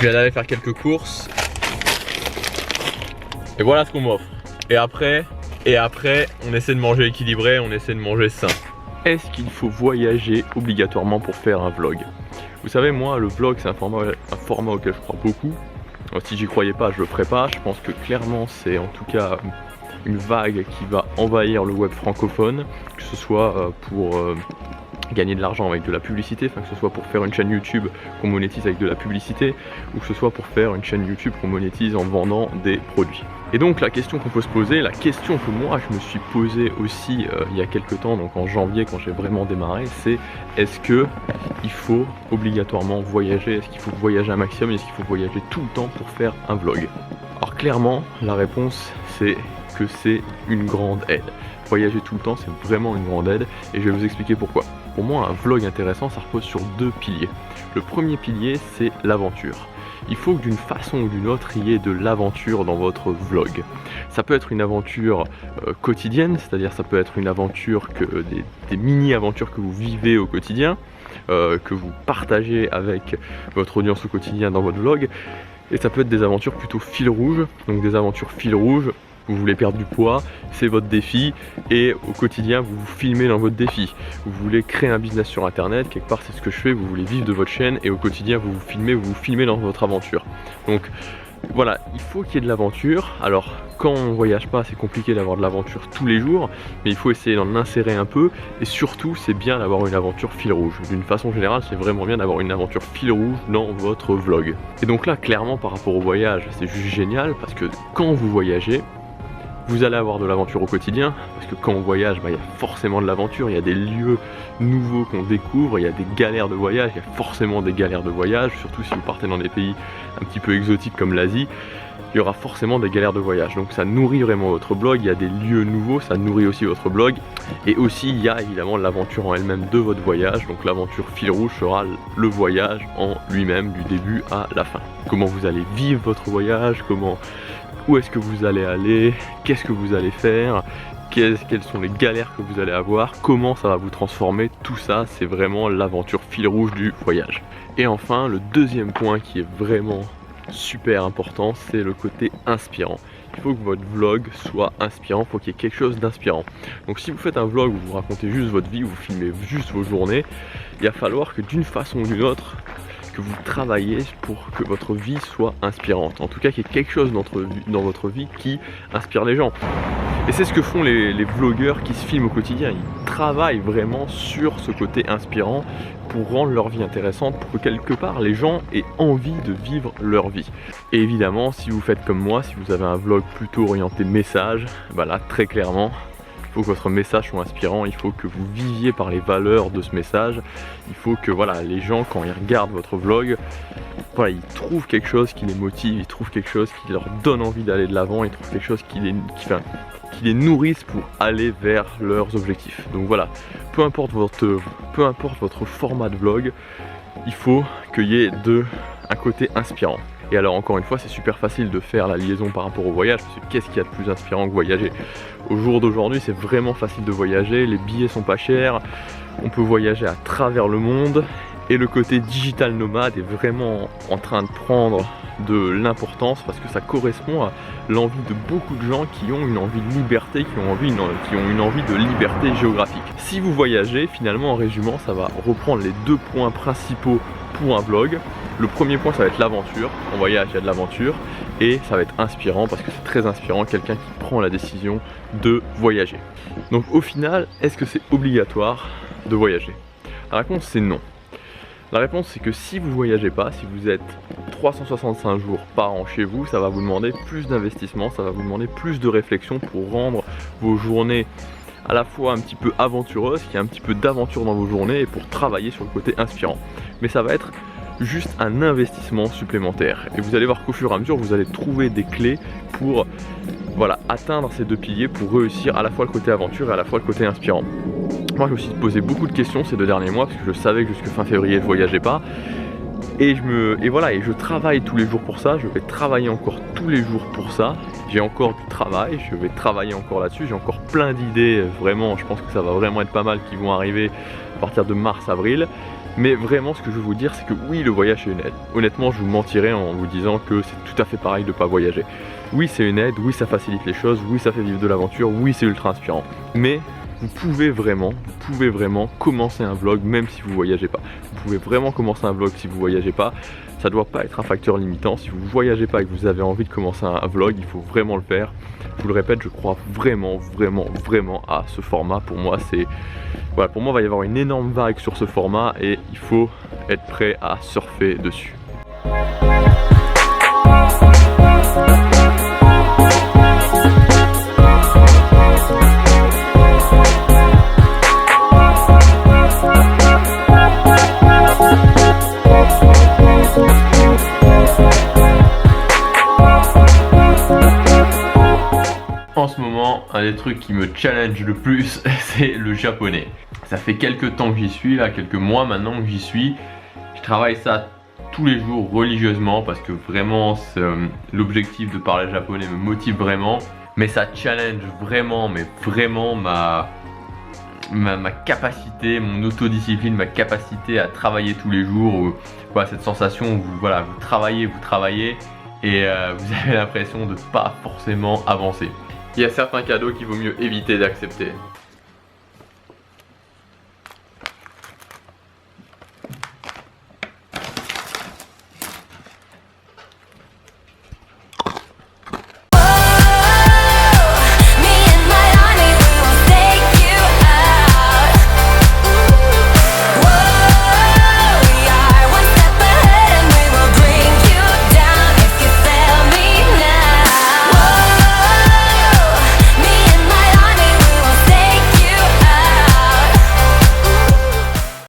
Je viens d'aller faire quelques courses. Et voilà ce qu'on m'offre. Et après, on essaie de manger équilibré, on essaie de manger sain. Est-ce qu'il faut voyager obligatoirement pour faire un vlog? Vous savez, moi, le vlog, c'est un format auquel je crois beaucoup. Alors, si j'y croyais pas, je le ferais pas. Je pense que clairement, c'est en tout cas une vague qui va envahir le web francophone, que ce soit pour gagner de l'argent avec de la publicité, enfin que ce soit pour faire une chaîne YouTube qu'on monétise avec de la publicité, ou que ce soit pour faire une chaîne YouTube qu'on monétise en vendant des produits. Et donc la question qu'on peut se poser, la question que moi je me suis posée aussi il y a quelques temps, donc en janvier quand j'ai vraiment démarré, c'est est-ce que il faut obligatoirement voyager, est-ce qu'il faut voyager un maximum, est-ce qu'il faut voyager tout le temps pour faire un vlog? Alors clairement la réponse c'est que c'est une grande aide. Voyager tout le temps c'est vraiment une grande aide et je vais vous expliquer pourquoi. Pour moi un vlog intéressant ça repose sur deux piliers. Le premier pilier c'est l'aventure. Il faut que d'une façon ou d'une autre il y ait de l'aventure dans votre vlog. Ça peut être une aventure quotidienne, c'est-à-dire ça peut être une aventure des mini-aventures que vous vivez au quotidien, que vous partagez avec votre audience au quotidien dans votre vlog. Et ça peut être des aventures plutôt fil rouge, donc des aventures fil rouge. Vous voulez perdre du poids, c'est votre défi et au quotidien vous vous filmez dans votre défi. Vous voulez créer un business sur internet, quelque part c'est ce que je fais, vous voulez vivre de votre chaîne et au quotidien vous vous filmez dans votre aventure. Donc voilà, il faut qu'il y ait de l'aventure. Alors quand on ne voyage pas c'est compliqué d'avoir de l'aventure tous les jours, mais il faut essayer d'en insérer un peu et surtout c'est bien d'avoir une aventure fil rouge. D'une façon générale c'est vraiment bien d'avoir une aventure fil rouge dans votre vlog. Et donc là clairement par rapport au voyage c'est juste génial parce que quand vous voyagez, vous allez avoir de l'aventure au quotidien, parce que quand on voyage, il y a forcément de l'aventure, il y a des lieux nouveaux qu'on découvre, il y a des galères de voyage, il y a forcément des galères de voyage, surtout si vous partez dans des pays un petit peu exotiques comme l'Asie, il y aura forcément des galères de voyage. Donc ça nourrit vraiment votre blog, il y a des lieux nouveaux, ça nourrit aussi votre blog. Et aussi il y a évidemment l'aventure en elle-même de votre voyage, donc l'aventure fil rouge sera le voyage en lui-même, du début à la fin. Comment vous allez vivre votre voyage, où est-ce que vous allez aller, qu'est-ce que vous allez faire, quelles sont les galères que vous allez avoir, comment ça va vous transformer, tout ça c'est vraiment l'aventure fil rouge du voyage. Et enfin le deuxième point qui est vraiment super important, c'est le côté inspirant. Il faut que votre vlog soit inspirant, il faut qu'il y ait quelque chose d'inspirant. Donc si vous faites un vlog où vous racontez juste votre vie, où vous filmez juste vos journées, il va falloir que d'une façon ou d'une autre, que vous travaillez pour que votre vie soit inspirante. En tout cas qu'il y ait quelque chose dans votre vie qui inspire les gens. Et c'est ce que font les vlogueurs qui se filment au quotidien. Ils travaillent vraiment sur ce côté inspirant pour rendre leur vie intéressante, pour que quelque part les gens aient envie de vivre leur vie. Et évidemment, si vous faites comme moi, si vous avez un vlog plutôt orienté message, bah là très clairement, il faut que votre message soit inspirant, il faut que vous viviez par les valeurs de ce message. Il faut que voilà, les gens quand ils regardent votre vlog, voilà, ils trouvent quelque chose qui les motive, ils trouvent quelque chose qui leur donne envie d'aller de l'avant, ils trouvent quelque chose qui les nourrisse pour aller vers leurs objectifs. Donc voilà, peu importe votre format de vlog, il faut qu'il y ait un côté inspirant. Et alors encore une fois c'est super facile de faire la liaison par rapport au voyage, parce que qu'est-ce qu'il y a de plus inspirant que voyager? Au jour d'aujourd'hui c'est vraiment facile de voyager, les billets sont pas chers, on peut voyager à travers le monde et le côté digital nomade est vraiment en train de prendre de l'importance parce que ça correspond à l'envie de beaucoup de gens qui ont une envie de liberté, qui ont une envie de liberté géographique. Si vous voyagez, finalement en résumant, ça va reprendre les deux points principaux pour un vlog. Le premier point ça va être l'aventure, en voyage il y a de l'aventure et ça va être inspirant parce que c'est très inspirant quelqu'un qui prend la décision de voyager. Donc au final, est-ce que c'est obligatoire de voyager? La réponse c'est non. La réponse c'est que si vous voyagez pas, si vous êtes 365 jours par an chez vous, ça va vous demander plus d'investissement, ça va vous demander plus de réflexion pour rendre vos journées à la fois un petit peu aventureuses, qu'il y ait un petit peu d'aventure dans vos journées et pour travailler sur le côté inspirant. Mais ça va être juste un investissement supplémentaire et vous allez voir qu'au fur et à mesure vous allez trouver des clés pour atteindre ces deux piliers pour réussir à la fois le côté aventure et à la fois le côté inspirant. Moi je me suis posé beaucoup de questions ces deux derniers mois parce que je savais que jusque fin février je ne voyageais pas et je travaille tous les jours pour ça, je vais travailler encore tous les jours pour ça. J'ai encore du travail, je vais travailler encore là-dessus, j'ai encore plein d'idées, vraiment je pense que ça va vraiment être pas mal qui vont arriver à partir de mars-avril. Mais vraiment, ce que je veux vous dire, c'est que oui, le voyage c'est une aide. Honnêtement, je vous mentirais en vous disant que c'est tout à fait pareil de ne pas voyager. Oui, c'est une aide, oui, ça facilite les choses, oui, ça fait vivre de l'aventure, oui, c'est ultra inspirant. Mais vous pouvez vraiment commencer un vlog même si vous voyagez pas. Vous pouvez vraiment commencer un vlog si vous voyagez pas. Ça doit pas être un facteur limitant. Si vous voyagez pas et que vous avez envie de commencer un vlog, il faut vraiment le faire. Je vous le répète, je crois vraiment à ce format. Pour moi, c'est voilà, pour moi, il va y avoir une énorme vague sur ce format et il faut être prêt à surfer dessus. En ce moment, un des trucs qui me challenge le plus, c'est le japonais. Ça fait quelques temps que j'y suis, là, quelques mois maintenant que j'y suis. Je travaille ça tous les jours religieusement parce que vraiment l'objectif de parler japonais me motive vraiment. Mais ça challenge vraiment, mais vraiment ma capacité, mon autodiscipline, ma capacité à travailler tous les jours. Voilà, cette sensation où vous travaillez et vous avez l'impression de pas forcément avancer. Il y a certains cadeaux qu'il vaut mieux éviter d'accepter.